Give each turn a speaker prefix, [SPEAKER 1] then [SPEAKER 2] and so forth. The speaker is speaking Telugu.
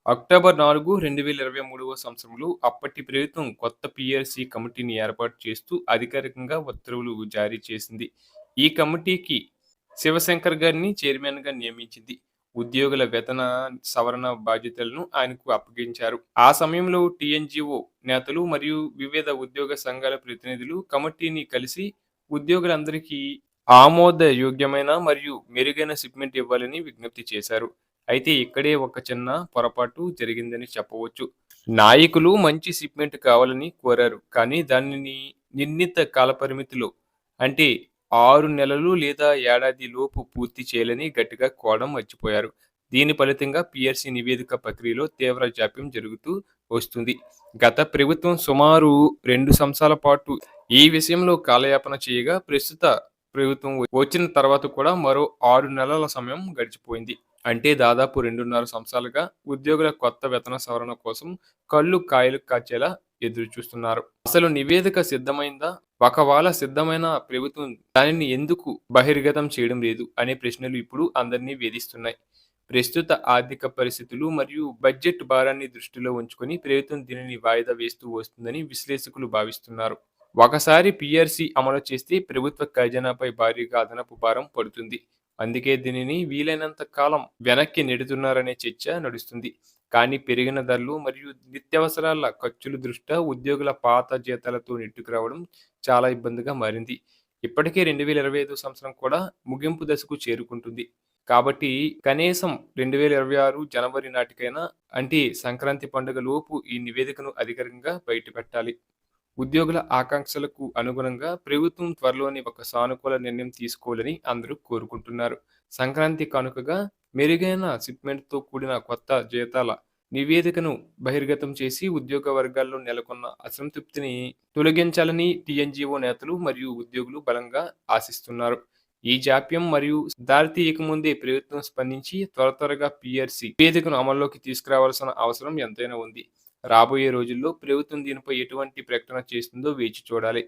[SPEAKER 1] అక్టోబర్ 4, 2023వ సంవత్సరంలో అప్పటి ప్రభుత్వం కొత్త పీఎల్సీ కమిటీని ఏర్పాటు చేస్తూ అధికారికంగా ఉత్తర్వులు జారీ చేసింది. ఈ కమిటీకి శివశంకర్ గారిని చైర్మన్‌గా నియమించింది. ఉద్యోగుల వేతన సవరణ బాధ్యతలను ఆయనకు అప్పగించారు. ఆ సమయంలో టీఎన్‌జీఓ నేతలు మరియు వివిధ ఉద్యోగ సంఘాల ప్రతినిధులు కమిటీని కలిసి ఉద్యోగులందరికీ ఆమోదయోగ్యమైన మరియు మెరుగైన షిప్మెంట్ ఇవ్వాలని విజ్ఞప్తి చేశారు. అయితే ఇక్కడే ఒక చిన్న పొరపాటు జరిగిందని చెప్పవచ్చు. నాయకులు మంచి షిప్మెంట్ కావాలని కోరారు. కానీ దానిని నిర్ణీత కాలపరిమితిలో అంటే 6 నెలలు లేదా ఏడాది లోపు పూర్తి చేయాలని గట్టిగా కోవడం మర్చిపోయారు. దీని ఫలితంగా పీఆర్సీ నివేదిక ప్రక్రియలో తీవ్ర జాప్యం జరుగుతూ వస్తుంది. గత ప్రభుత్వం సుమారు 2 సంవత్సరాల పాటు ఈ విషయంలో కాలయాపన చేయగా ప్రస్తుత ప్రభుత్వం వచ్చిన తర్వాత కూడా మరో 6 నెలల సమయం గడిచిపోయింది. అంటే దాదాపు 2.5 సంవత్సరాలుగా ఉద్యోగుల కొత్త వేతన సవరణ కోసం కళ్ళు కాయలు కాచేలా ఎదురుచూస్తున్నారు. అసలు నివేదిక సిద్ధమైందా? ఒకవేళ సిద్ధమైన ప్రభుత్వం దానిని ఎందుకు బహిర్గతం చేయడం లేదు అనే ప్రశ్నలు ఇప్పుడు అందరినీ వేధిస్తున్నాయి. ప్రస్తుత ఆర్థిక పరిస్థితులు మరియు బడ్జెట్ భారాన్ని దృష్టిలో ఉంచుకొని ప్రభుత్వం దీనిని వాయిదా వేస్తూ వస్తుందని విశ్లేషకులు భావిస్తున్నారు. ఒకసారి పీఆర్సీ అమలు చేస్తే ప్రభుత్వ ఖజానాపై భారీగా అదనపు భారం పడుతుంది. అందుకే దీనిని వీలైనంత కాలం వెనక్కి నెడుతున్నారనే చర్చ నడుస్తుంది. కానీ పెరిగిన ధరలు మరియు నిత్యావసరాల ఖర్చుల దృష్ట్యా ఉద్యోగుల పాత జీతాలతో నెట్టుకురావడం చాలా ఇబ్బందిగా మారింది. ఇప్పటికే 2025 సంవత్సరం కూడా ముగింపు దశకు చేరుకుంటుంది. కాబట్టి కనీసం 2026 జనవరి నాటికైనా అంటే సంక్రాంతి పండుగ లోపు ఈ నివేదికను అధికారికంగా బయటపెట్టాలి. ఉద్యోగుల ఆకాంక్షలకు అనుగుణంగా ప్రభుత్వం త్వరలోనే ఒక సానుకూల నిర్ణయం తీసుకోవాలని అందరూ కోరుకుంటున్నారు. సంక్రాంతి కానుకగా మెరుగైన షిప్మెంట్‌తో కూడిన కొత్త జీతాల నివేదికను బహిర్గతం చేసి ఉద్యోగ వర్గాల్లో నెలకొన్న అసంతృప్తిని తొలగించాలని టీఎన్‌జీఓ నేతలు మరియు ఉద్యోగులు బలంగా ఆశిస్తున్నారు. ఈ జాప్యం మరియు దారి తీయకముందే ప్రభుత్వం స్పందించి త్వరగా పీఆర్సీ నివేదికను అమల్లోకి తీసుకురావాల్సిన అవసరం ఎంతైనా ఉంది. రాబోయే రోజుల్లో ప్రభుత్వం దీనిపై ఎటువంటి ప్రకటన చేస్తుందో వేచి చూడాలి.